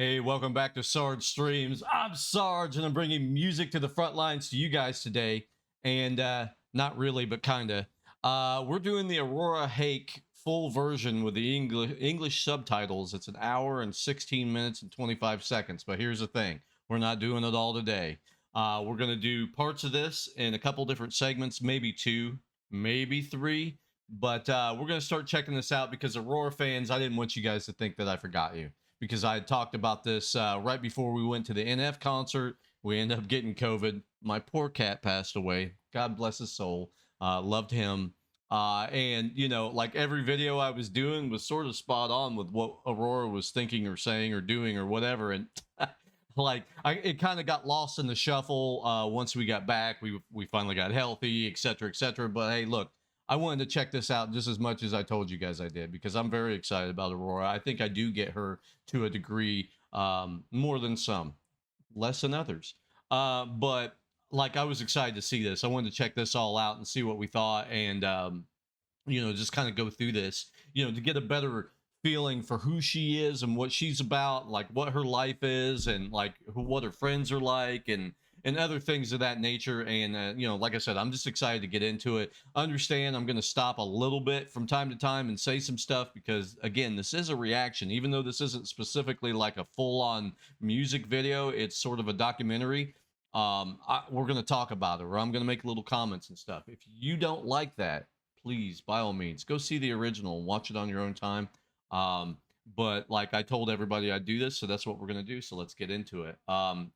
Hey, welcome back to Sarge Streams. I'm Sarge, and I'm bringing music to the front lines to you guys today. And not really, but kinda. We're doing the Aurora HAIK full version with the English subtitles. It's an hour and 16 minutes and 25 seconds. But here's the thing: we're not doing it all today. We're gonna do parts of this in a couple different segments, maybe two, maybe three. But we're gonna start checking this out because Aurora fans, I didn't want you guys to think that I forgot you, because I had talked about this right before we went to the NF concert. We ended up getting COVID. My poor cat passed away. God bless his soul. Loved him. And, you know, like every video I was doing was sort of spot on with what Aurora was thinking or saying or doing or whatever. And like, it kind of got lost in the shuffle once we got back. We finally got healthy, et cetera, et cetera. But hey, look, I wanted to check this out just as much as I told you guys I did, because I'm very excited about Aurora. I think I do get her to a degree, more than some, less than others. But like, I was excited to see this. I wanted to check this all out and see what we thought, and you know, just kind of go through this, you know, to get a better feeling for who she is and what she's about, like what her life is, and like what her friends are like, and other things of that nature. And you know, like I said, I'm just excited to get into it. Understand, I'm going to stop a little bit from time to time and say some stuff, because again, this is a reaction. Even though this isn't specifically like a full-on music video, it's sort of a documentary. We're going to talk about it, or I'm going to make little comments and stuff. If you don't like that, please, by all means, go see the original and watch it on your own time. But like I told everybody I'd do this, so that's what we're going to do. So let's get into it.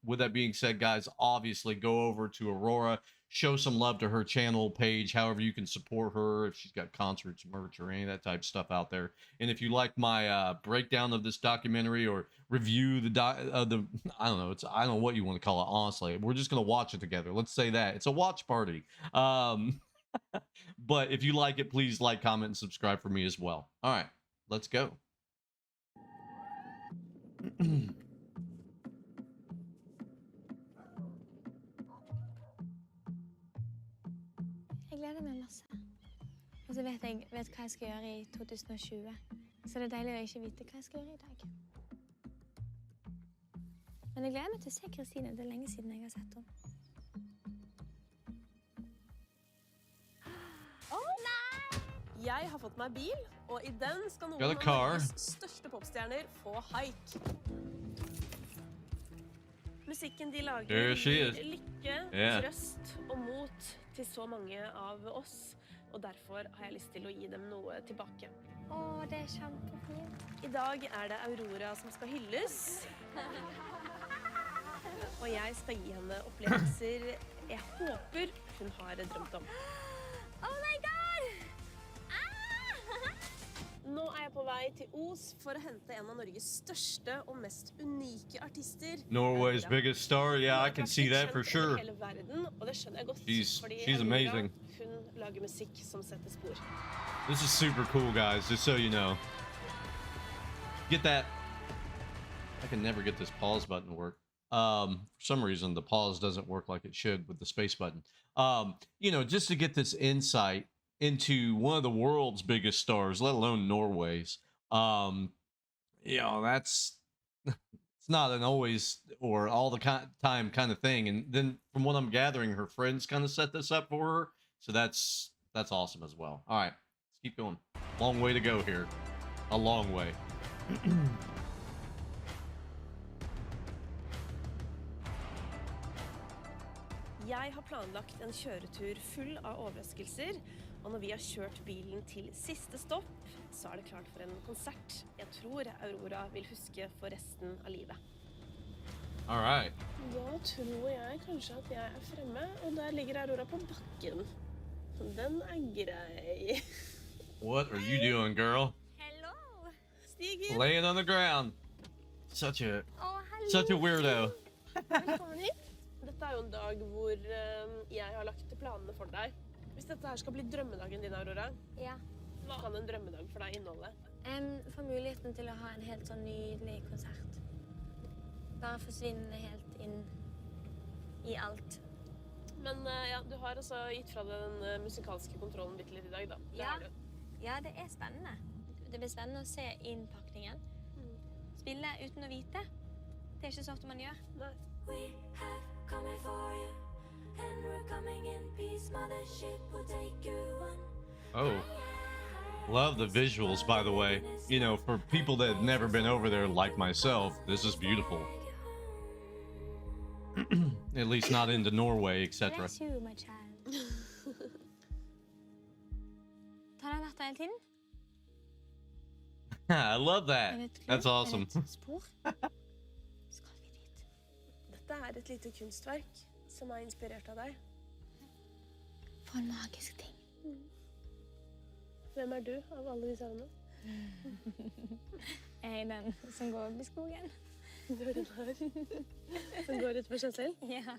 With that being said, guys, obviously go over to Aurora, show some love to her channel page, however you can support her, if she's got concerts, merch, or any of that type of stuff out there. And if you like my breakdown of this documentary, or review the I don't know, I don't know what you want to call it, honestly. We're just going to watch it together. Let's say that. It's a watch party. But if you like it, please like, comment, and subscribe for me as well. All right, let's go. Jeg gleder meg masse. Og så vet jeg hva jeg skal gjøre i 2020. Så det er deilig å ikke vite hva jeg skal gjøre i dag. Men jeg gleder meg til å se Kristine. Det er lenge siden jeg har sett henne. Jeg har fått meg bil, og i den skal noen Got a av car. Norges største popstjerner få haik. Musikken de lager There she gir is. lykke, Yeah. trøst og mot til så mange av oss, og derfor har jeg lyst til å gi dem noe tilbake. Å, det er kjempefint. I dag er det Aurora som skal hylles, og jeg skal gi henne opplevelser jeg håper hun har drømt om. Oh my god! Nå er jeg på vei til Os for å hente en av Norges største og mest unike artister. Norway's Aurora. biggest star. Yeah, I Hun can har see vært that for kjent over sure. hele verden, og det skjønner jeg godt, fordi She's Aurora, amazing. hun lager musikk som setter spor. This is super cool, guys, just so you know. Get that. I can never get this pause button to work. For some reason, the pause doesn't work like it should with the space button. You know, just to get this insight into one of the world's biggest stars, let alone Norway's. You know, that's it's not an always or all the time kind of thing. And then from what I'm gathering, her friends kind of set this up for her, so that's awesome as well. All right, let's keep going. Long way to go here. A long way. Jeg har planlagt en kjøretur full av overraskelser, og når vi har kjørt bilen til siste stopp, så er det klart for en konsert jeg tror Aurora vil huske for resten av livet. All right. Da tror jeg kanskje at jeg er fremme, og der ligger Aurora på bakken. Den er grei. What are you doing, girl? Hello! Stig inn. Laying on the ground. Such a Hallo! weirdo. Velkommen hit. Dette er jo en dag hvor jeg har lagt planene for deg. Hvis dette her skal bli drømmedagen din, Aurora, Ja. hva kan en drømmedag for deg inneholde? Få muligheten til å ha en helt sånn nydelig konsert. Bare forsvinne helt inn i alt. Men ja, du har altså gitt fra deg den musikalske kontrollen bitte litt i dag, da. Det Ja. har du. Ja, det er spennende. Det blir spennende å se innpakningen. Spille uten å vite. Det er ikke så ofte man gjør. Nei. We have coming for you, and we're coming in peace. Mothership will take you on. Oh, love the visuals, by the way. You know, for people that have never been over there like myself, this is beautiful. At least not into Norway, etc. Bless you, my child. Har han vært der hele tiden? I love that. Er det et That's klur? awesome. Er det et spor? Skal vi dit? Dette er et lite kunstverk som er inspirert av deg. For en magisk ting. Hvem er du av alle de savnene? Jeg er den som går opp i skogen. Du er den her som går ut for seg selv. Ja.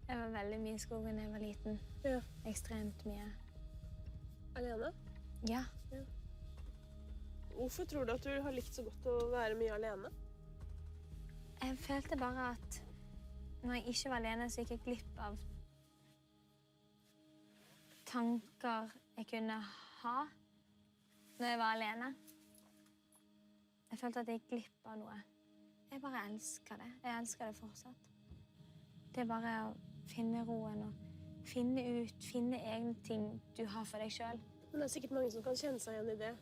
Jeg var veldig mye i skogen da jeg var liten. Ja. Ekstremt mye. Alene? Ja. Hvorfor tror du at du har likt så godt å være mye alene? Jeg følte bare at når jeg ikke var alene, så gikk jeg glipp av tanker jeg kunne ha når jeg var alene. Jeg følte at jeg gikk glipp av noe. Jeg bare elsker det. Jeg elsker det fortsatt. Det er bare å finne roen og finne egne ting du har for deg selv. Men det er sikkert mange som kan kjenne seg igjen i det.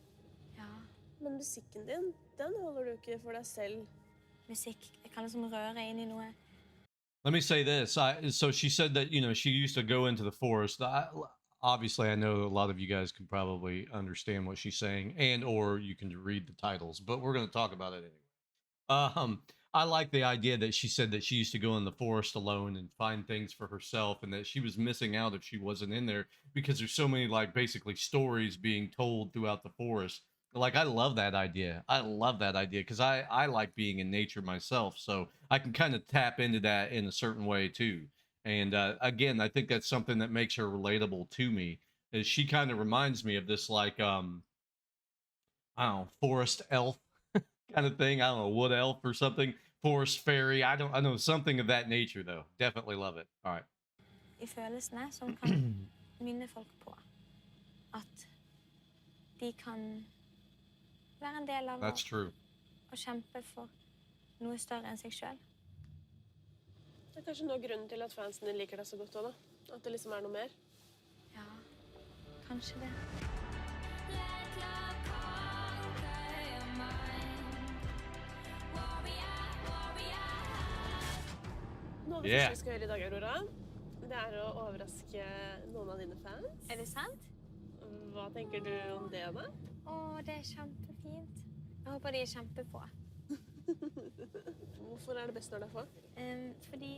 Ja, Men musikken din, den holder du ikke for deg selv. musikk. Jeg kan liksom røre inn i noe. Let me say this. So she said that, you know, she used to go into the forest. Obviously, I know a lot of you guys can probably understand what she's saying, and or you can read the titles, but we're going to talk about it anyway. I like the idea that she said that she used to go in the forest alone and find things for herself, and that she was missing out if she wasn't in there because there's so many, like, basically stories being told throughout the forest. Like, I love that idea. I love that idea because I like being in nature myself, so I can kind of tap into that in a certain way too. And again, I think that's something that makes her relatable to me. Is she kind of reminds me of this, like, I don't know, forest elf kind of thing. I don't know, wood elf or something. Forest fairy. I know something of that nature though. Definitely love it. All right. I følelsene som kan minne folk på at de kan være en del av That's true. å kjempe for noe større enn seg selv. Det er kanskje noe av grunnen til at fansene liker deg så godt også, da. At det liksom er noe mer. Ja, kanskje det. Let love conquer your mind. Warrior, warrior. Noe av det Yeah. første vi skal gjøre i dag, Aurora, det er å overraske noen av dine fans. Er det sant? Hva tenker du om det, da? Å, det er kjempefint. Jeg håper de er kjempepå. Hvorfor er det best når det er få? Fordi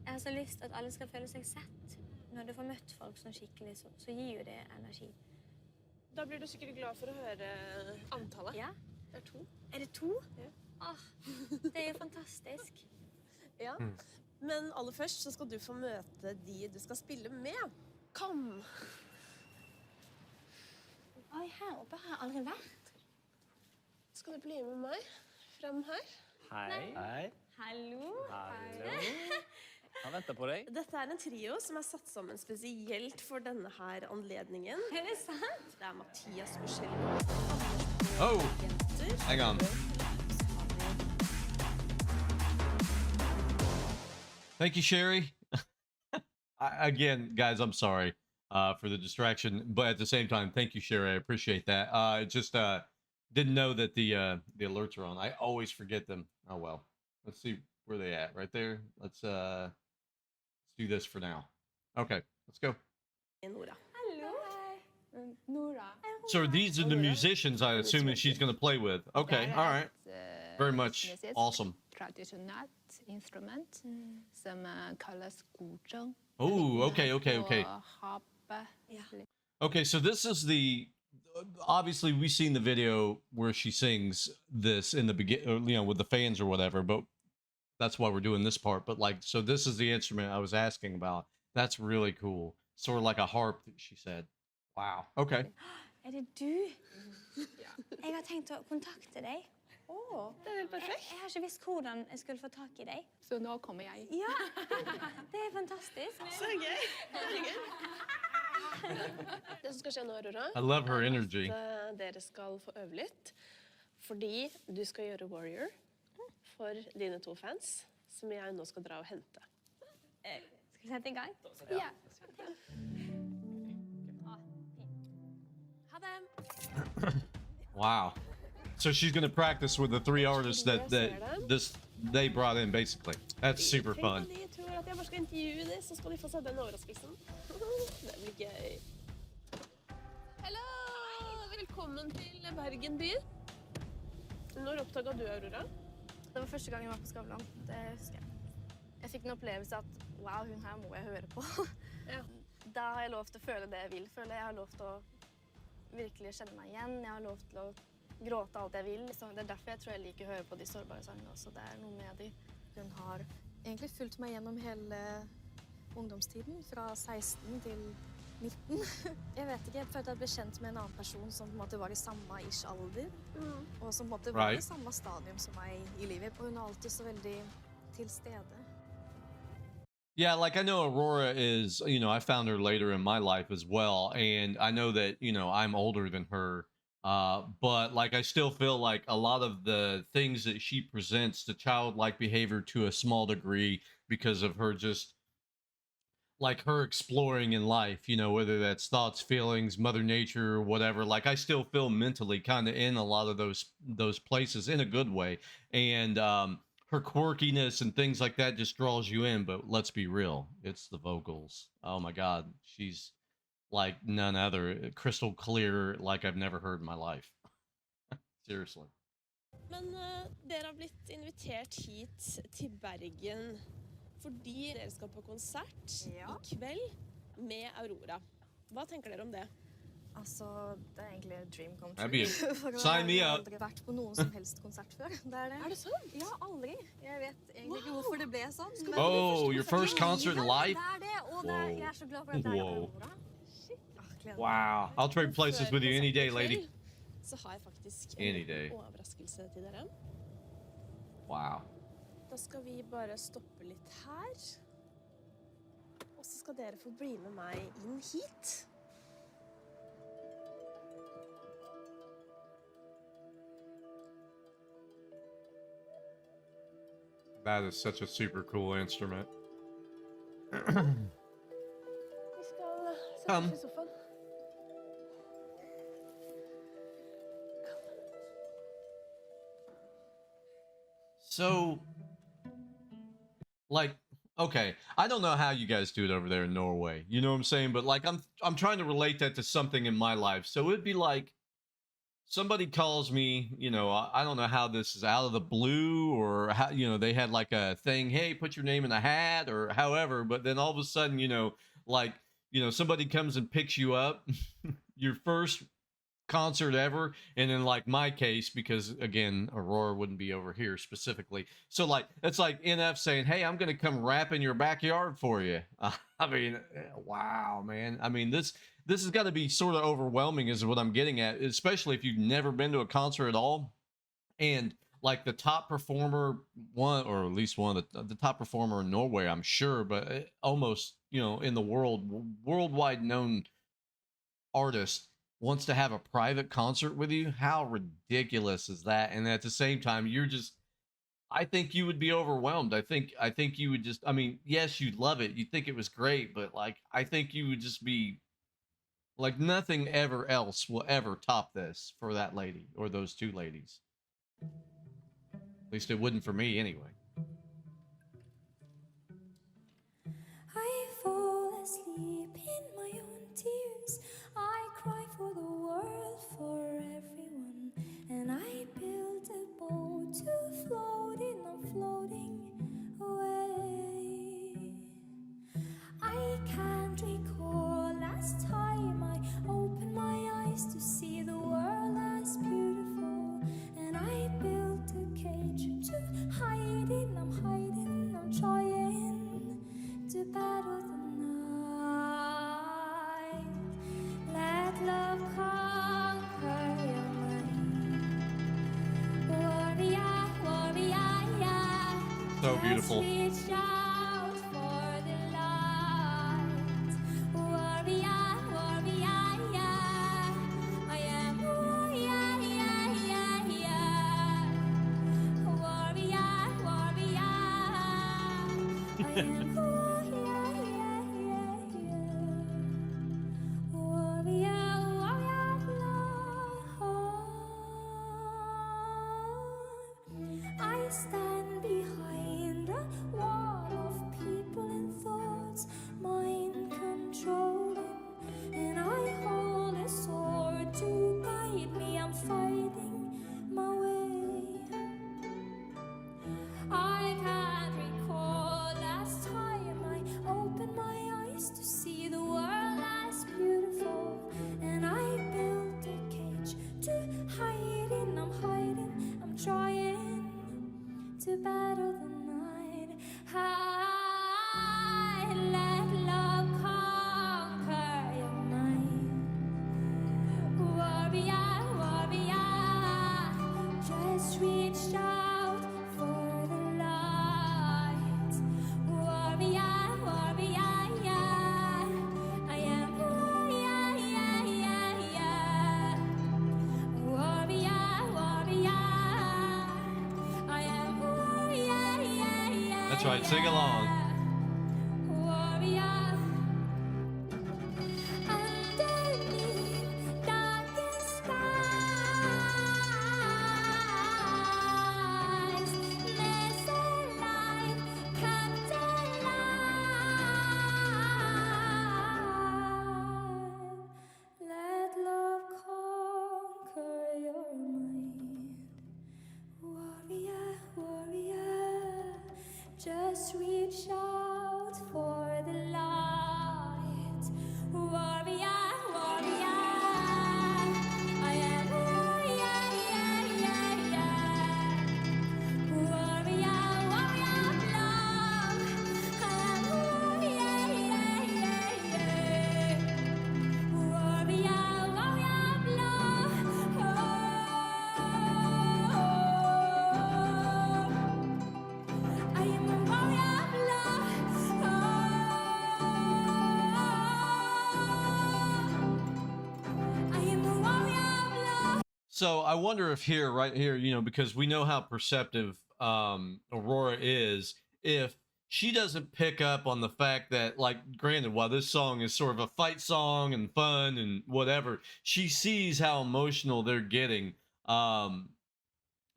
jeg har så lyst at alle skal føle seg sett. Når du får møtt folk sånn skikkelig, så gir jo det energi. Da blir du sikkert glad for å høre antallet. Ja? Det er 2. Er det 2? Ja. Åh, det er jo fantastisk. Ja. Men aller først så skal du få møte de du skal spille med. Kom! Oi, her oppe har jeg aldri vært. Skal du bli med meg frem her? Hei. Hei. Hallo. Hallo. Jeg venter på deg. Dette er en trio som er satt sammen spesielt for denne her anledningen. Er det sant? Det er Mathias Buschello. Oh, hang on. Thank you, Sherry. Again, guys, I'm sorry for the distraction, but at the same time, thank you, Sherry. I appreciate that. I just didn't know that the alerts are on. I always forget them. Oh well. Let's see where they at. Right there. Let's do this for now. Okay, let's go. Nora. Hallo. Nora. So these are the musicians I assume that she's going to play with. Okay, all right. Very much awesome. Tradisjonelt instrument som kalles guzheng. Oh, okay. Og harpe. Okay, so this is the obviously we've seen the video where she sings this in the begin, you know, with the fans or whatever, but that's why we're doing this part. But like, so this is the instrument I was asking about. That's really cool. Sort of like a harp, she said. Wow. Okay. Er det du? Jeg har tenkt å kontakte deg. Det er helt perfekt. Jeg har ikke visst hvordan jeg skulle få tak i deg. Så nå kommer jeg. Ja, det er fantastisk. Så gøy. Veldig gøy. Det som skal skje nå, Aurora, I love her energy. at dere skal få øve litt. Fordi du skal gjøre Warrior for dine 2 fans, som jeg nå skal dra og hente. Skal vi sette i gang? Ja. Ha det! Wow. So she's gonna practice with the 3 artists that they brought in, basically. That's super fun. De tror at jeg bare skal intervjue dem, så skal de få seg den overraskelsen. Det blir gøy. Hallo! Velkommen til Bergen by. Når oppdaget du Aurora? Det var første gang jeg var på Skavlan. Det husker jeg. Jeg fikk en opplevelse at wow, hun her må jeg høre på. Ja. Da har jeg lov til å føle det jeg vil føle. Jeg har lov til å virkelig kjenne meg igjen. Jeg har lov til å gråte alt jeg vil. Så det er derfor jeg tror jeg liker å høre på de sårbare sangene også. Det er noe med de. Hun har egentlig fulgt meg gjennom hele ungdomstiden, fra 16 til 19. Jeg vet ikke, jeg følte at jeg ble kjent med en annen person som på en måte var i samme ish alder, og som på en måte var i samme stadium som meg i livet. Og hun er alltid så veldig til stede. Yeah, like I know Aurora is, you know, I found her later in my life as well. And I know that, you know, I'm older than her. But like I still feel like a lot of the things that she presents, the childlike behavior to a small degree, because of her just like her exploring in life, you know, whether that's thoughts, feelings, mother nature, whatever. Like I still feel mentally kind of in a lot of those places in a good way. And her quirkiness and things like that just draws you in. But let's be real, it's the vocals. Oh my God, she's like none other, crystal clear, like I've never heard in my life. Seriously. Men dere har blitt invitert hit til Bergen fordi dere skal på konsert i kveld med Aurora. Hva tenker dere om det? Altså, det er egentlig en dream come That'd be true. sign me Jeg har up. aldri vært på noen som helst konsert før. Det er det. Er det sant? Ja, aldri. Jeg vet egentlig ikke hvorfor det ble sånn. Oh, your first concert in life? Det er det, og det er, jeg er så glad for at det er Aurora. Shit. Gleder meg. Wow. I'll trade places with you any day, lady. Så har jeg faktisk Any day. en overraskelse til dere. Wow. Da skal vi bare stoppe litt her. Og så skal dere få bli med meg inn hit. That is such a super cool instrument. Vi skal sette Kom. oss i sofaen. So, like, okay, I don't know how you guys do it over there in Norway. You know what I'm saying? But like, I'm trying to relate that to something in my life. So it'd be like somebody calls me, you know, I don't know how this is out of the blue, or how, you know, they had like a thing, hey, put your name in a hat or however, but then all of a sudden, you know, like, you know, somebody comes and picks you up, your first concert ever, and in like my case, because again, Aurora wouldn't be over here specifically, so like it's like NF saying, hey, I'm gonna come rap in your backyard for you. I mean, wow, man. I mean, this has got to be sort of overwhelming is what I'm getting at, especially if you've never been to a concert at all. And like the top performer, one, or at least one of the top performer in Norway, I'm sure, but almost, you know, in the worldwide known artist wants to have a private concert with you. How ridiculous is that? And at the same time, you're just, I think you would be overwhelmed. I think you would just, I mean, yes, you'd love it. You'd think it was great, but like, I think you would just be like, nothing ever else will ever top this for that lady or those two ladies. At least it wouldn't for me anyway. I fall asleep in my own tears. I cry for the world, for everyone. And I build a boat to float in, I'm floating away. I can't recall last time I opened my eyes to see the world as beautiful. And I built a cage to hide in, I'm hiding, I'm trying to battle the night. Let love conquer your mind. Warrior, warrior, So beautiful. let's reach out for the light. Warrior, warrior, I am warrior, I am warrior, warrior of love. I stand behind a wall of people and thoughts, mind controlling, and I hold a sword to guide me. I'm fighting my way. I can't recall last time I opened my eyes to see the world as beautiful, and I built a cage to hide in. I'm hiding, I'm trying to battle the night. I let love conquer your mind. Warrior, warrior, just reach out for the light. Warrior, warrior, yeah. I am warrior, yeah, yeah, yeah. Warrior, warrior, I am warrior, yeah, yeah. That's right, sing along. Warrior, underneath darkest skies, there's a light kept alive. Let love conquer your mind. Warrior, warrior, just reach out for the light. Warrior, warrior, I am warrior, yeah, yeah, yeah. Warrior, warrior of love, I am warrior, yeah, yeah, yeah. Warrior, warrior of love, I am a warrior of love. I am a warrior of love. So I wonder if here, right here, you know, because we know how perceptive Aurora is, if she doesn't pick up on the fact that, like, granted, while this song is sort of a fight song and fun and whatever, she sees how emotional they're getting.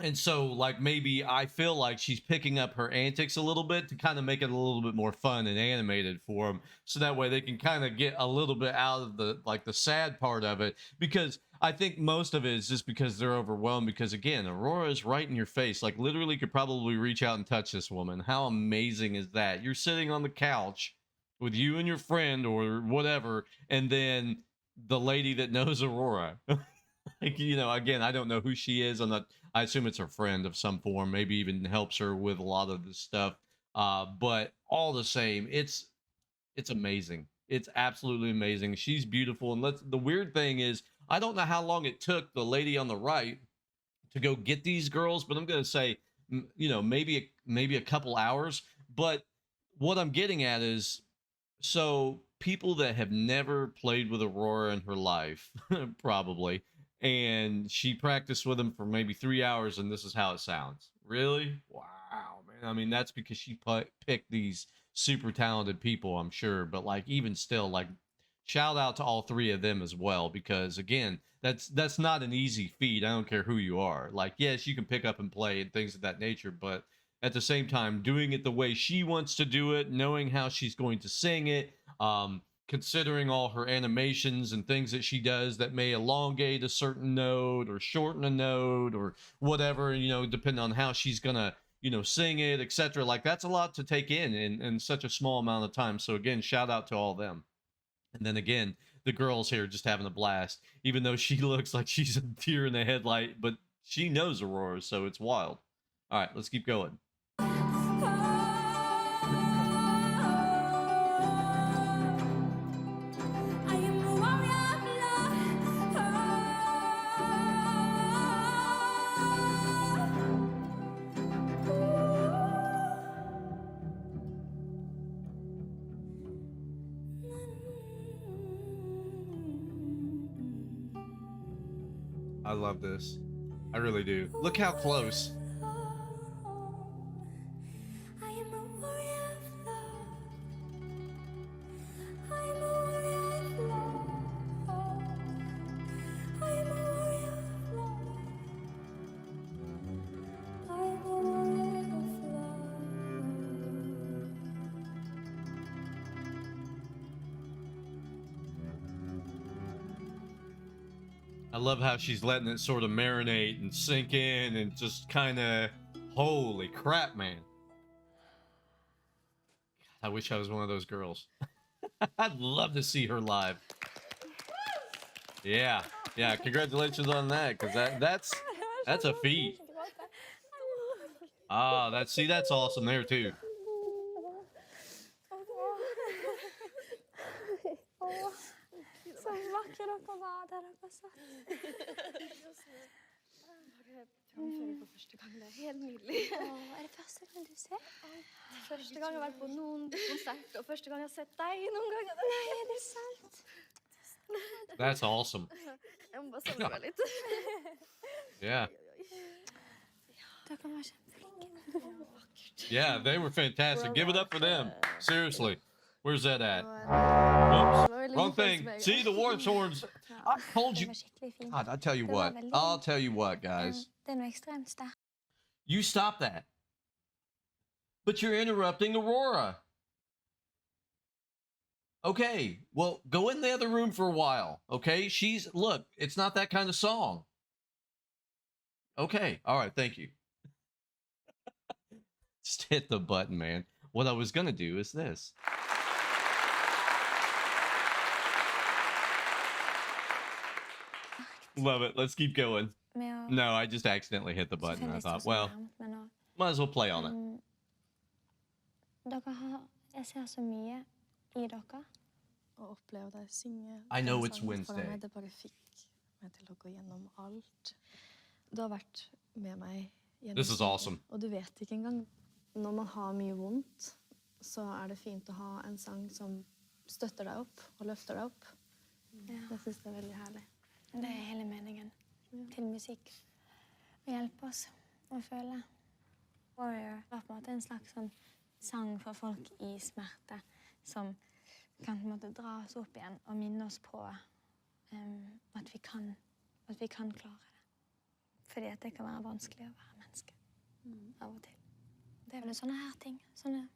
And so, like, maybe I feel like she's picking up her antics a little bit to kind of make it a little bit more fun and animated for them. So that way they can kind of get a little bit out of the, like, the sad part of it. Because I think most of it is just because they're overwhelmed. Because, again, Aurora is right in your face. Like, literally could probably reach out and touch this woman. How amazing is that? You're sitting on the couch with you and your friend or whatever. And then the lady that knows Aurora. Like, you know, again, I don't know who she is. I assume it's her friend of some form, maybe even helps her with a lot of this stuff. But all the same, it's amazing. It's absolutely amazing. She's beautiful. And the weird thing is, I don't know how long it took the lady on the right to go get these girls, but I'm going to say, you know, maybe a couple hours. But what I'm getting at is, so people that have never played with Aurora in her life, probably, and she practiced with him for maybe 3 hours, and this is how it sounds. Really? Wow, man. I mean, that's because she picked these super talented people, I'm sure. But, like, even still, like, shout out to all three of them as well, because, again, that's not an easy feat. I don't care who you are. Like, yes, you can pick up and play and things of that nature, but at the same time, doing it the way she wants to do it, knowing how she's going to sing it, considering all her animations and things that she does that may elongate a certain note or shorten a note or whatever, you know, depending on how she's gonna, you know, sing it, etc. Like, that's a lot to take in such a small amount of time. So again, shout out to all of them. And then again, the girls here just having a blast, even though she looks like she's a deer in the headlight, but she knows Aurora, so it's wild. All right, let's keep going. I am a warrior of I love this. I really do. Look how close. I am a warrior of love. I love how she's letting it sort of marinate and sink in and just kind of, holy crap, man. I wish I was one of those girls. I'd love to see her live. Yeah, yeah. Congratulations on that, because that's a feat. Ah, that's awesome there too. Så vakre dere var der dere satt. Framføring for første gang, det helt nydelig. Det første gang du ser? Første gang jeg har vært på noen konsert, og første gang jeg har sett deg noen ganger. Nei, det sant? That's awesome. Jeg må bare samle meg litt. Yeah. Dere var kjempeflinke. Yeah, they were fantastic. Give it up for them. Seriously. Where's that at? Oops. Wrong thing. See, the war horns. I told you. Det var skikkelig fint. God, I'll tell you what. I'll tell you what, guys. Det noe ekstremt sterkt. You stop that. But you're interrupting Aurora. Okay, well, go in the other room for a while, okay? Look, it's not that kind of song. Okay, all right, thank you. Just hit the button, man. What I was gonna do is this. Love it. Let's keep going. No, I just accidentally hit the button. I thought, well, might as well play on it. Jeg ser så mye I dere. Og oppleve deg synge. I know it's Wednesday. Meg, det bare fikk meg til å gå gjennom alt. Du har vært med meg gjennom. This is awesome. Og du vet ikke engang, når man har mye vondt, så det fint å ha en sang som støtter deg opp og løfter deg opp. Ja. Jeg synes det veldig herlig. Det hele meningen. Til musikk. Å hjelpe oss å føle. Warrior var på en måte en slags sånn sang for folk I smerte, som kan på en måte dra oss opp igjen og minne oss på at vi kan klare det. Fordi at det kan være vanskelig å være menneske av og til. Det vel sånne her ting, sånne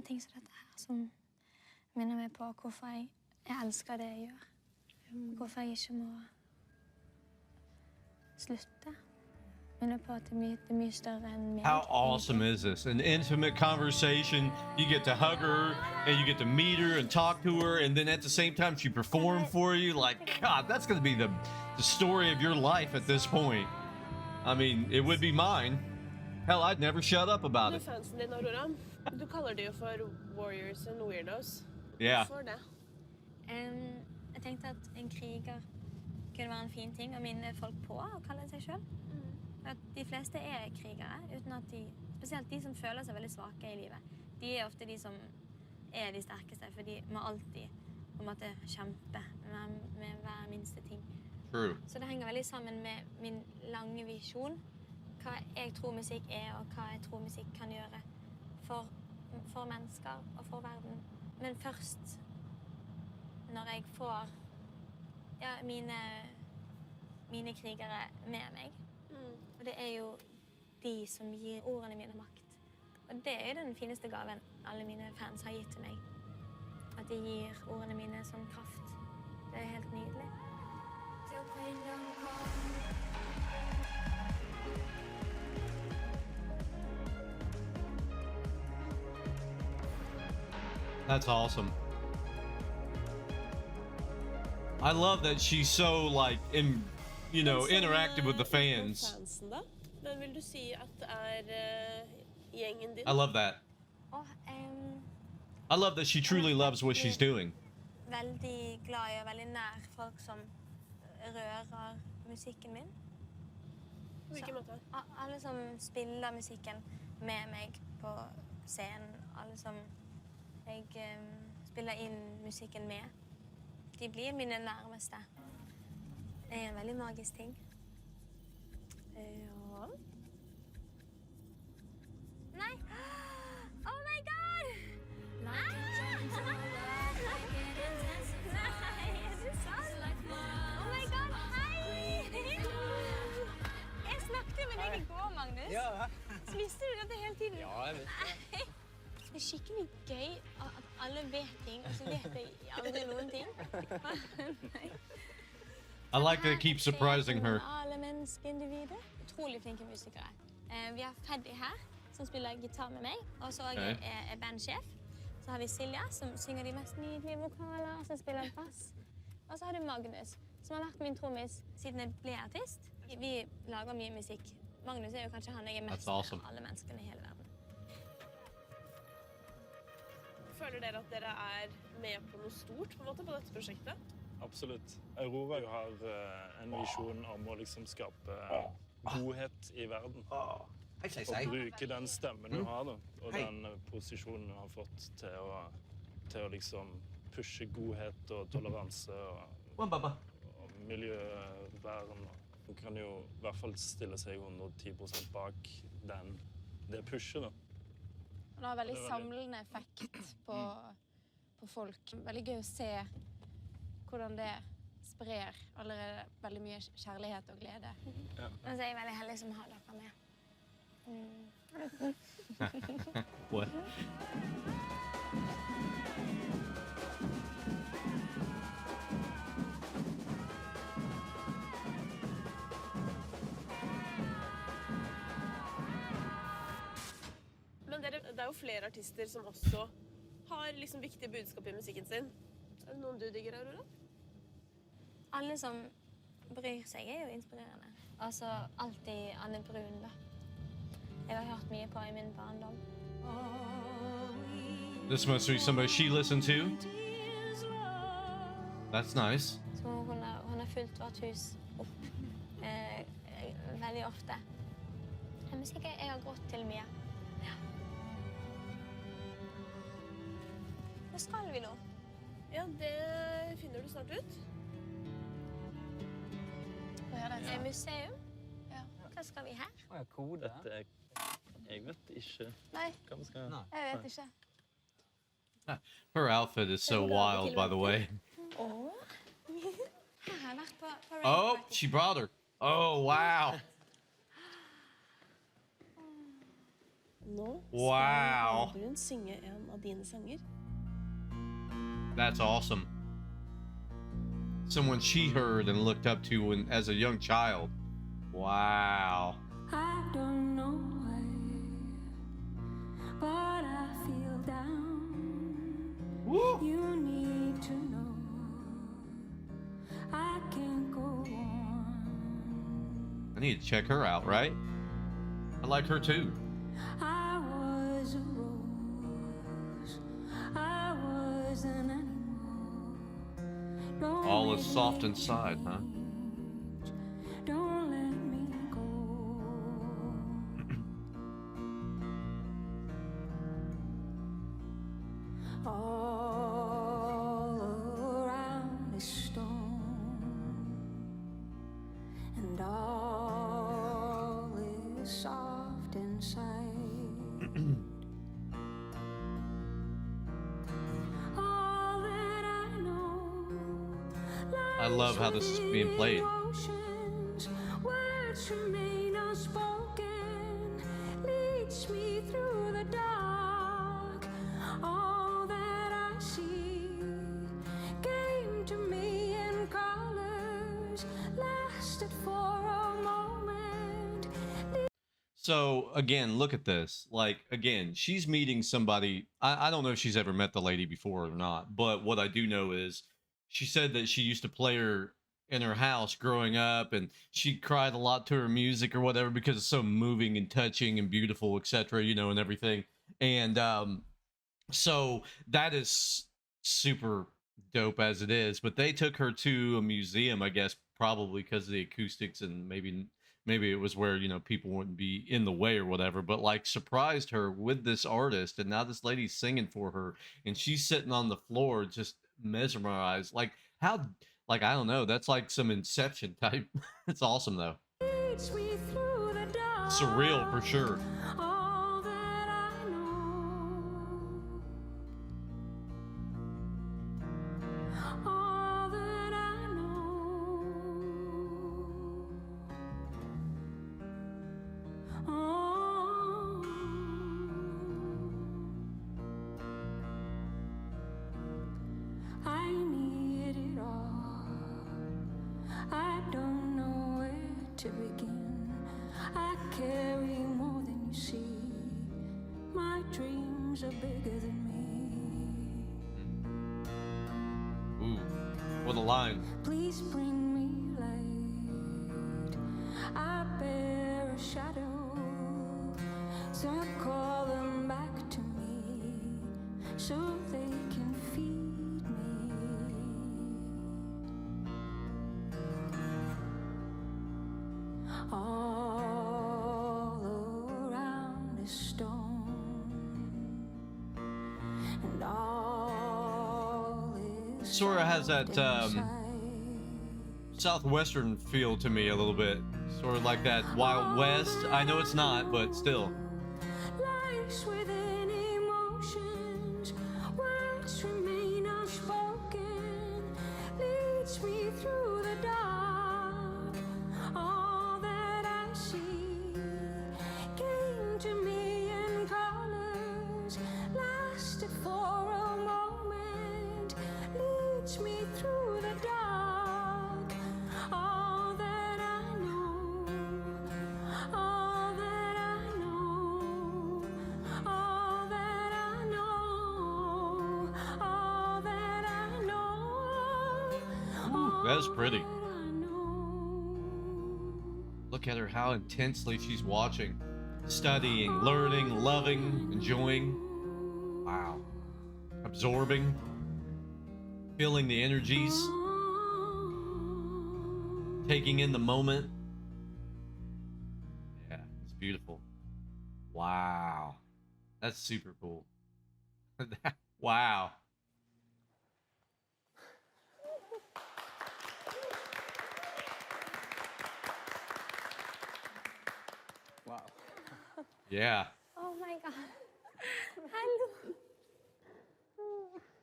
ting som dette her, som minner meg på hvorfor jeg elsker det jeg gjør. Hvorfor jeg ikke må slutte. Minner på at det mye større enn meg. How awesome is this? An intimate conversation. You get to hug her, and you get to meet her and talk to her, and then at the same time she performed for you. Like, God, that's going to be the story of your life at this point. I mean, it would be mine. Hell, I'd never shut up about it. Fansen din, Aurora, du kaller det jo for warriors and weirdos. Yeah. Hvorfor det? Jeg tenkte at en kriger kunne være en fin ting å minne folk på å kalle seg selv. At de fleste krigere, uten at spesielt de som føler seg veldig svake I livet, de ofte de som de sterkeste, for de må alltid på en måte kjempe med hver minste ting. True. Så det henger veldig sammen med min lange visjon, hva jeg tror musikk og hva jeg tror musikk kan gjøre for mennesker og for verden. Men først, når jeg får mine krigere med meg, og det jo de som gir ordene mine makt. Og det jo den fineste gaven alle mine fans har gitt til meg. At de gir ordene mine som kraft. Det helt nydelig. That's awesome. I love that she's so like interactive with the fans. Fansen da? Hvem vil du si at gjengen din? I love that. I love that she truly loves what she's doing. Veldig glad og veldig nær folk som rører musikken min. På hvilken måte? Alle som spiller musikken med meg på scenen, alle som jeg spiller inn musikken med, de blir mine nærmeste. Det en veldig magisk ting. Ja. Nei! Oh my god! Nei! Nei, det sant? Oh my god, hei! Jeg snakket med deg I går, Magnus. Ja. Så visste du dette hele tiden? Ja, jeg vet det. Det skikkelig gøy at alle vet ting, og så vet jeg aldri noen ting. Nei. I like that it keeps surprising her. Alle menneskeindivider. Utrolig flinke musikere. Vi har Freddy her, som spiller gitar med meg, og så er bandsjef. Så har vi Silja, som synger de mest nydelige vokaler, og som spiller bass. Og så har du Magnus, som har vært min trommis siden jeg ble artist. Vi lager mye musikk. Magnus er jo kanskje han jeg er mest awesome. av alle menneskene i hele verden. Føler dere at dere er med på noe stort på en måte på dette prosjektet? Absolutt. Aurora har en visjon om å liksom skape godhet i verden. Og bruke den stemmen du har da, og den posisjonen du har fått til å liksom pushe godhet og toleranse og miljøvern. Hun kan jo i hvert fall stille seg 110% bak det pushet da. Det har veldig samlende effekt på folk. Veldig gøy å se hvordan det sprer allerede veldig mye kjærlighet og glede. Ja. Og så er jeg veldig heldig som har dere med. What? Men det er jo flere artister som også har liksom viktige budskap i musikken sin. Er det noen du digger, Aurora? Alle som bryr seg er jo inspirerende. Altså, alltid Anne Brun, da. Jeg har hørt mye på i min barndom. This must be somebody she listened to. That's nice. Så hun har fulgt vårt hus opp veldig ofte. Det er musikk jeg har grått til mye. Ja. Hvor skal vi nå? Ja, det finner du snart ut. Det er museum. Ja. Hva skal vi her? Kode. Jeg vet ikke Nei, hva vi skal... jeg vet ikke. Her outfit is so wild, by the way. Her har jeg vært på Oh, party. she brought her. Oh, wow. Nå Wow. skal Brun synge en av dine sanger. That's awesome. Someone she heard and looked up to as a young child. Wow. I don't know why, but I feel down. Woo. You need to know I can't go on. I need to check her out, right? I like her too. I was a rose, I was an animal. Don't All let is soft me inside, huh? change. Don't let me go. All around is stone, and all is soft inside. All that I know, I love how this is being played. oceans, words remain unspoken, leads me through the dark. All that I see came to me in colors, lasted for a moment. So again, look at this. Like, again, she's meeting somebody. I don't know if she's ever met the lady before or not, but what I do know is she said that she used to play her in her house growing up, and she cried a lot to her music or whatever because it's so moving and touching and beautiful, etc., you know, and everything. And so that is super dope as it is, but they took her to a museum, I guess, probably because of the acoustics, and maybe it was where, you know, people wouldn't be in the way or whatever, but like surprised her with this artist, and now this lady's singing for her, and she's sitting on the floor just mesmerized. Like, how, like, I don't know, that's like some Inception type. It's awesome though. Leads me through the dark. Surreal for sure. All that I know, all that I know, oh, I need it all. I don't know where to begin. I carry more than you see. My dreams are bigger than me. Ooh, what a line. Please bring me light. I bear a shadow, so call them back to me, so they can feed me. All around is stone, and all is Sort of has that inside. southwestern feel to me a little bit. Sort of like that Wild West. I know it's not, but still. Lies within emotions, words remain unspoken, leads me through the dark. All that I see came to me in colors, lasted for a moment, leads me through the dark. All that I know, all that I know, all that I know, all that I know. Ooh, that is pretty. All that I know. Look at her, how intensely she's watching, studying, learning, loving, enjoying. Wow. Absorbing, feeling the energies, taking in the moment. Yeah, it's beautiful. Wow. That's super cool. Wow. Wow. Yeah, Oh my god. Hallo.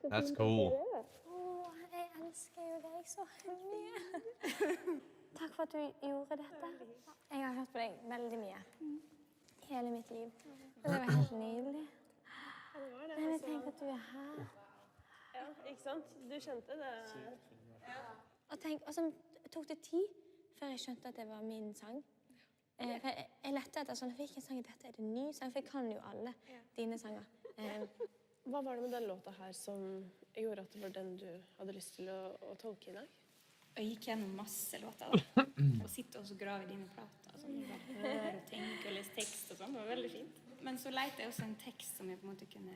that's cool. Åh, jeg elsker jo deg så mye. Takk for at du gjorde dette. Jeg har hørt på deg veldig mye. Hele mitt liv. Og det var helt nydelig. Men jeg tenker at du er her. Ja, ikke sant? Du kjente det. Og så tok det tid før jeg skjønte at det var min sang. For jeg lette etter sånn, hvilken sang er dette? Er det en ny sang? For jeg kan jo alle dine sanger. Hva var det med den låta her som gjorde at det var den du hadde lyst til å tolke i dag? Jeg gikk gjennom masse låter da, og sitte og grave i dine plater, og sånn, bare høre og tenke og lese tekst og sånn, det var veldig fint. Men så lette jeg også en tekst som jeg på en måte kunne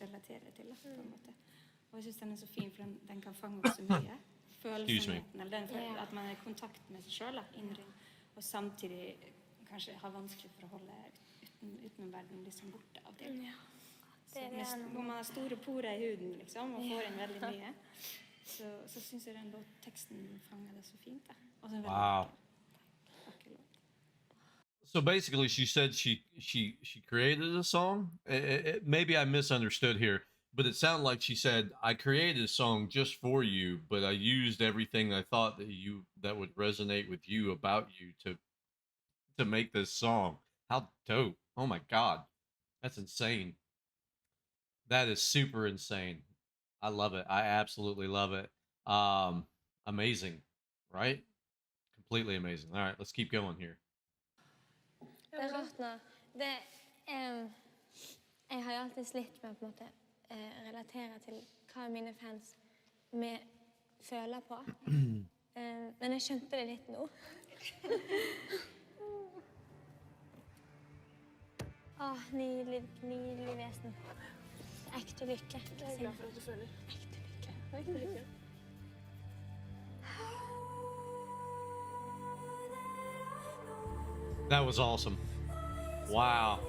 relatere til, da, på en måte. Og jeg synes den er så fin, for den kan fange opp så mye. Følsomheten, eller at man er i kontakt med seg selv, da, innrøm, og samtidig kanskje har vanskelig for å holde utenomverden liksom borte av det. Hvor man har store porer i huden, liksom, og får inn veldig mye. Så synes jeg den teksten fanger det så fint. Da. Og så er det Wow. vakker låt. So basically, she said she created a song. Maybe I misunderstood here, but it sounded like she said, I created a song just for you, but I used everything I thought that would resonate with you, about you, to make this song. How dope. Oh my God. That's insane. That is super insane. I love it. I absolutely love it. Amazing, right? Completely amazing. All right, let's keep going here. Det er rart nå. Jeg har jo alltid slitt med å på en måte relatere til hva mine fans føler på. Men jeg skjønte det litt nå. Åh, nydelig, nydelig vesen. Ekte lykke. Jeg er glad for at du føler. Ekte lykke. Ekte lykke. That was awesome. Wow.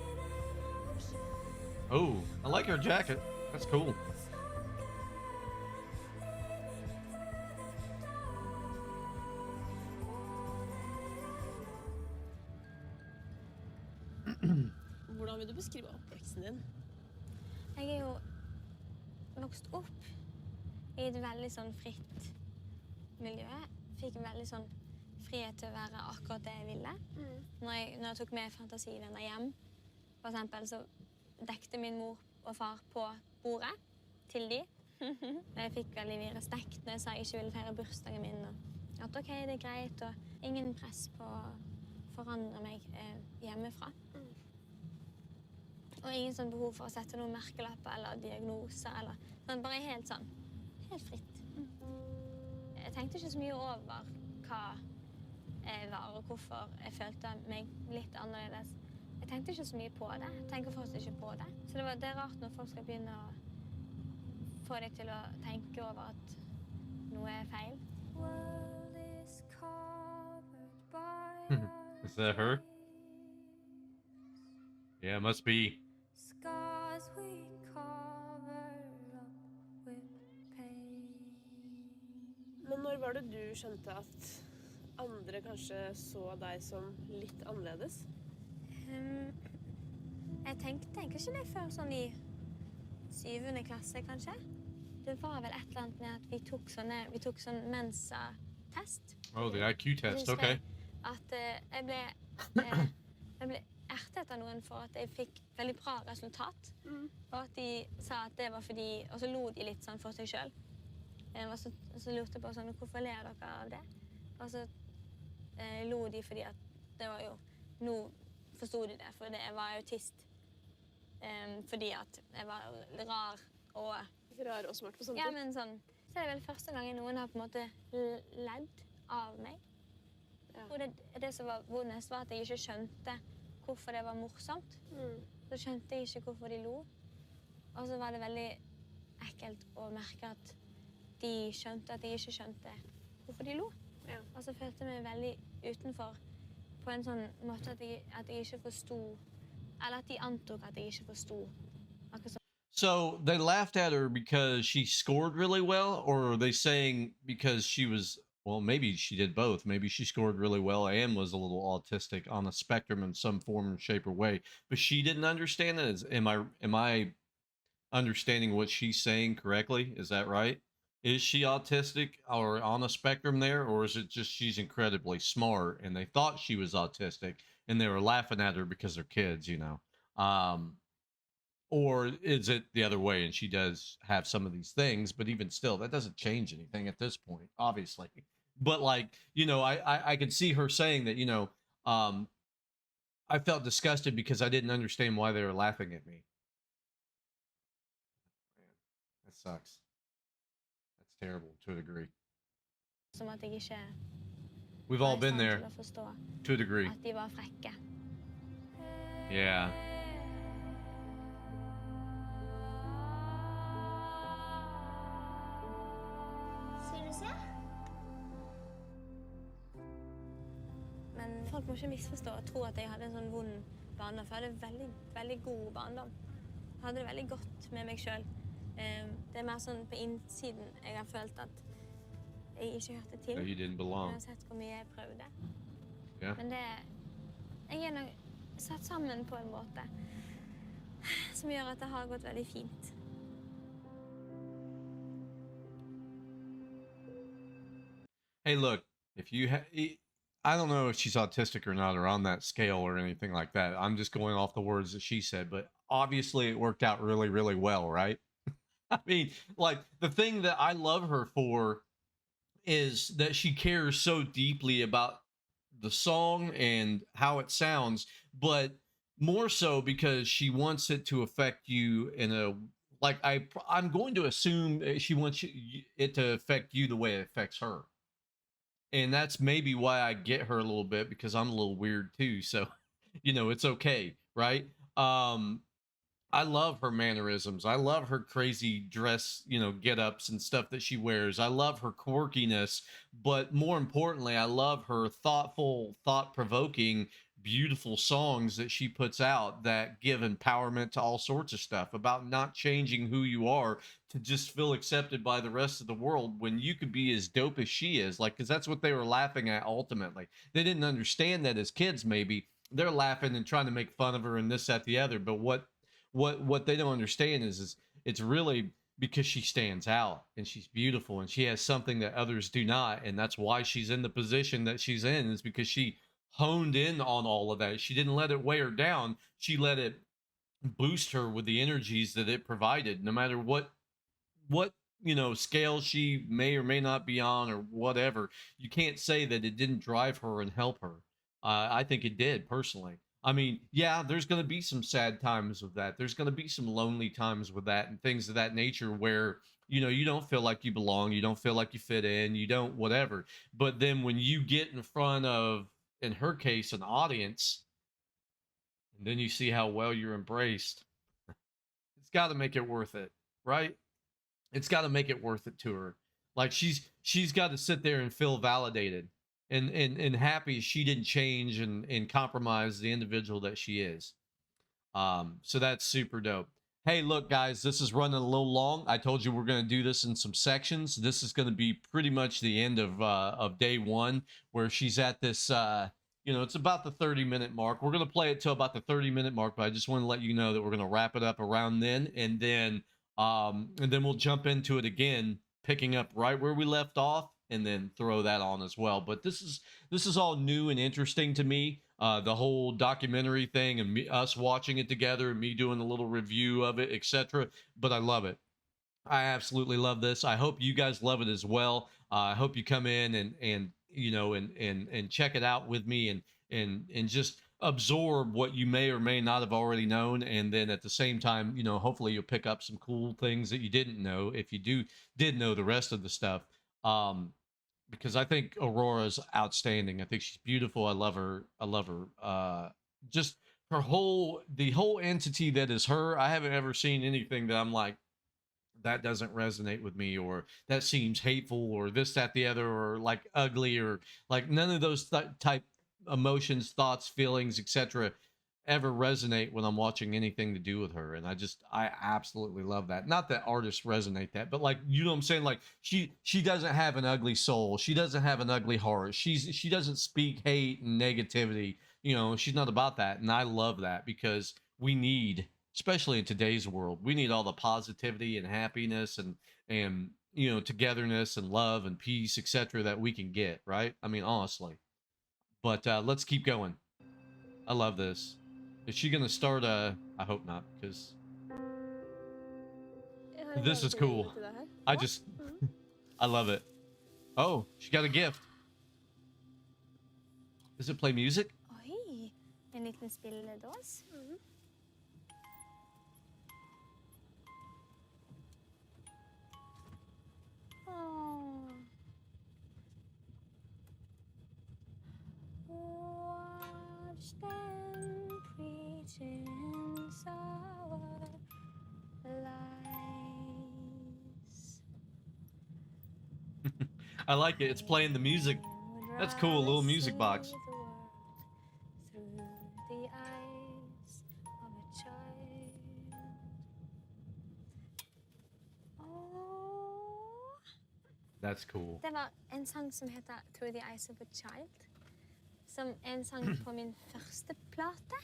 Oh, I like her jacket. That's cool. Hvordan vil du beskrive oppveksten din? Jeg er jo vokst opp i et veldig sånn fritt miljø. Fikk veldig sånn frihet til å være akkurat det jeg ville. Når jeg tok med fantasivenner hjem, for eksempel, så dekte min mor og far på bordet til de. Jeg fikk veldig mye respekt når jeg sa jeg ikke ville feire bursdagen min. At OK, det er greit, og ingen press på å forandre meg hjemmefra. Og ingen sånn behov for å sette noen merkelapper eller diagnoser, eller sånn, bare helt sånn, helt fritt. Jeg tenkte ikke så mye over hva jeg var, og hvorfor jeg følte meg litt annerledes. Jeg tenkte ikke så mye på det. Jeg tenker fortsatt ikke på det. Så det er rart når folk skal begynne å få deg til å tenke over at noe er feil. World is covered by Is that her? Yeah, it must be. scars we cover up with pain. Men når var det du skjønte at andre kanskje så deg som litt annerledes? Jeg tenkte egentlig ikke det før sånn i 7. klasse, kanskje. Det var vel et eller annet med at vi tok sånn Mensa-test. Oh, the IQ test. Så husker Okay. jeg at jeg ble ertet av noen for at jeg fikk veldig bra resultat. Og at de sa at det var fordi, og så lo de litt sånn for seg selv. Og så lurte jeg på sånn, hvorfor ler dere av det? Og så lo de fordi at det var jo, nå forstod de det, for jeg var autist. Fordi at jeg var rar og... Rar og smart på samme Ja, tid. men sånn, så er det vel første gangen noen har på en måte ledd av meg. Ja. Og det som var vondest var at jeg ikke skjønte hvorfor det var morsomt. Så skjønte jeg ikke hvorfor de lo. Og så var det veldig ekkelt å merke at de skjønte at jeg ikke skjønte hvorfor de lo. Ja. Og så følte jeg meg veldig utenfor på en sånn måte at jeg ikke forstod, eller at de antok at jeg ikke forstod. Akkurat som So they laughed at her because she scored really well, or are they saying because she was, well, maybe she did both. Maybe she scored really well and was a little autistic on a spectrum in some form or shape or way, but she didn't understand it. Am I understanding what she's saying correctly? Is that right? Is she autistic or on a spectrum there, or is it just she's incredibly smart and they thought she was autistic and they were laughing at her because they're kids, you know? Or is it the other way and she does have some of these things, but even still, that doesn't change anything at this point, obviously. But like, you know, I could see her saying that, you know, I felt disgusted because I didn't understand why they were laughing at me. Man, that sucks. That's terrible to a degree. at jeg ikke We've var all i been stand there til å forstå to a degree. at de var frekke. Yeah. Skal du se? Men folk må ikke misforstå og tro at jeg hadde en sånn vond barndom, for jeg hadde veldig, veldig god barndom. Jeg hadde det veldig godt med meg selv. Det er mer sånn på innsiden jeg har følt at jeg ikke hørte til. You didn't belong. Uansett hvor mye jeg prøvde. Yeah. Men jeg er nok satt sammen på en måte som gjør at det har gått veldig fint. Hey, look, if you I don't know if she's autistic or not, or on that scale or anything like that. I'm just going off the words that she said, but obviously it worked out really, really well, right? I mean, like, the thing that I love her for is that she cares so deeply about the song and how it sounds, but more so because she wants it to affect you in a, like, I'm going to assume she wants it to affect you the way it affects her. And that's maybe why I get her a little bit, because I'm a little weird too. So, you know, it's okay, right? I love her mannerisms. I love her crazy dress, you know, get-ups and stuff that she wears. I love her quirkiness, but more importantly, I love her thoughtful, thought-provoking, beautiful songs that she puts out that give empowerment to all sorts of stuff about not changing who you are to just feel accepted by the rest of the world when you could be as dope as she is. Like, because that's what they were laughing at ultimately. They didn't understand that as kids, maybe. They're laughing and trying to make fun of her and this, that, the other. But what they don't understand is it's really because she stands out and she's beautiful and she has something that others do not. And that's why she's in the position that she's in, is because she honed in on all of that. She didn't let it weigh her down. She let it boost her with the energies that it provided, no matter what scale she may or may not be on or whatever, you can't say that it didn't drive her and help her. I think it did personally. I mean, yeah, there's going to be some sad times with that. There's going to be some lonely times with that and things of that nature where, you don't feel like you belong. You don't feel like you fit in. You don't, whatever. But then when you get in front of, in her case, an audience, and then you see how well you're embraced, it's got to make it worth it, right? It's got to make it worth it to her. Like she's got to sit there and feel validated and happy she didn't change and compromise the individual that she is. So that's super dope. Hey, look, guys, this is running a little long. I told you we're going to do this in some sections. This is going to be pretty much the end of day one, where she's at this. It's about the 30-minute mark. We're going to play it till about the 30-minute mark, but I just want to let you know that we're going to wrap it up around then, and then we'll jump into it again, picking up right where we left off, and then throw that on as well. But this is all new and interesting to me. The whole documentary thing and us watching it together and me doing a little review of it, etc. But I love it. I absolutely love this. I hope you guys love it as well. I hope you come in and check it out with me and just absorb what you may or may not have already known, and then at the same time, hopefully you'll pick up some cool things that you didn't know if you did know the rest of the stuff. Because I think Aurora's outstanding. I think she's beautiful. I love her. Just the whole entity that is her. I haven't ever seen anything that I'm like, that doesn't resonate with me, or that seems hateful, or this, that, the other, or like ugly, or like none of those type emotions, thoughts, feelings, etc. ever resonate when I'm watching anything to do with her. And I absolutely love that. Not that artists resonate that, but like, you know what I'm saying? Like she doesn't have an ugly soul. She doesn't have an ugly heart. She doesn't speak hate and negativity. She's not about that. And I love that, because we need, especially in today's world, we need all the positivity and happiness and togetherness and love and peace, etc. that we can get, right? I mean, honestly. But let's keep going. I love this. Is she gonna start I hope not, because this is cool. I love it. Oh, she got a gift. Does it play music? Oi, en liten spilledås. Watch them preaching sour lies. I like it. It's playing the music. That's cool. A little music box. Through the eyes of a child. Oh. That's cool. Det var en sang som heter Through the Eyes of a Child. Som en sang på min første plate.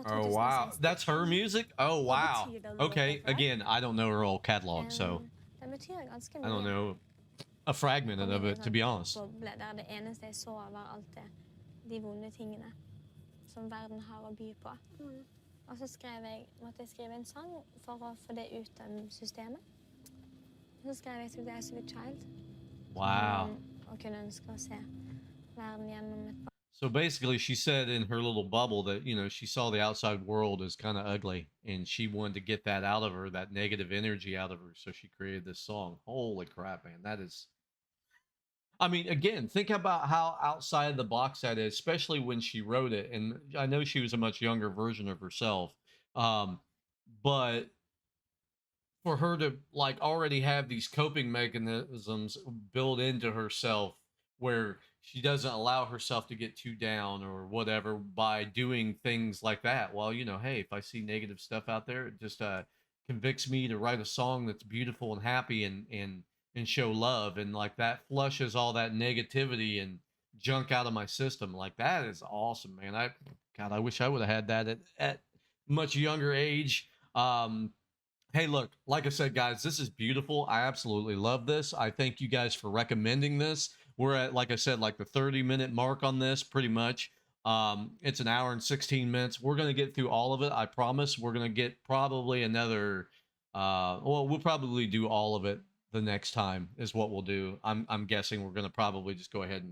Oh, wow. That's her music? Oh, wow. Okay, again, I don't know her whole catalog, so Den betyr ganske mye. I don't know a fragment of it, to be honest. Der det eneste jeg så var alt det, de vonde tingene som verden har å by på. Og så måtte jeg skrive en sang for å få det ut av systemet. Så skrev jeg Through the Eyes of a Child. Wow. Og kunne ønske å se verden gjennom et. So basically, she said in her little bubble that, she saw the outside world as kind of ugly, and she wanted to get that out of her, that negative energy out of her. So she created this song. Holy crap, man. That is, I mean, again, think about how outside the box that is, especially when she wrote it. And I know she was a much younger version of herself. But for her to like already have these coping mechanisms built into herself, where she doesn't allow herself to get too down or whatever by doing things like that. Well, hey, if I see negative stuff out there, it just convicts me to write a song that's beautiful and happy and show love, and like that flushes all that negativity and junk out of my system. Like, that is awesome, man. I wish I would have had that at much younger age. Hey, look, like I said, guys, this is beautiful. I absolutely love this. I thank you guys for recommending this. We're at, like I said, like the 30-minute mark on this, pretty much. It's an hour and 16 minutes. We're going to get through all of it. I promise. We're going to get probably another, we'll probably do all of it the next time is what we'll do. I'm guessing we're gonna probably just go ahead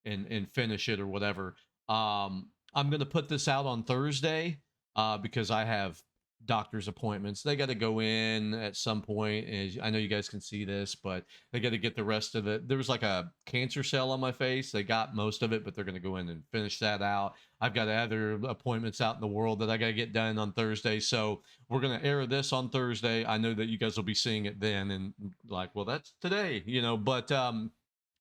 and finish it or whatever. I'm gonna put this out on Thursday because I have doctor's appointments. They got to go in at some point. And I know you guys can see this, but they got to get the rest of it. There was like a cancer cell on my face. They got most of it, but they're going to go in and finish that out. I've got other appointments out in the world that I got to get done on Thursday. So we're going to air this on Thursday. I know that you guys will be seeing it then and like, well, that's today, you know, but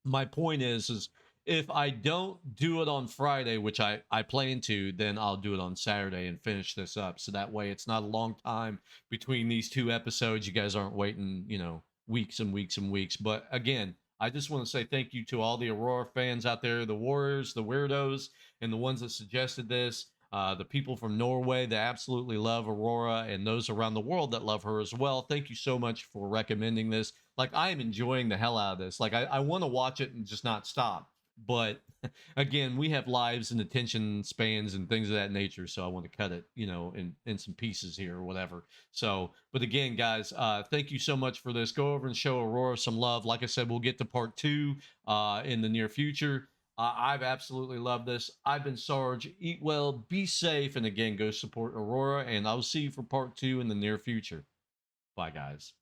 my point is if I don't do it on Friday, which I plan to, then I'll do it on Saturday and finish this up. So that way it's not a long time between these two episodes. You guys aren't waiting, you know, weeks and weeks and weeks. But again, I just want to say thank you to all the Aurora fans out there, the warriors, the weirdos, and the ones that suggested this. The people from Norway that absolutely love Aurora, and those around the world that love her as well. Thank you so much for recommending this. Like, I am enjoying the hell out of this. Like, I want to watch it and just not stop. But again, we have lives and attention spans and things of that nature. So I want to cut it, you know, in some pieces here or whatever. So, but again, guys, thank you so much for this. Go over and show Aurora some love. Like I said, we'll get to part 2 in the near future. I've absolutely loved this. I've been Sarge. Eat well, be safe, and again, go support Aurora. And I'll see you for part 2 in the near future. Bye, guys.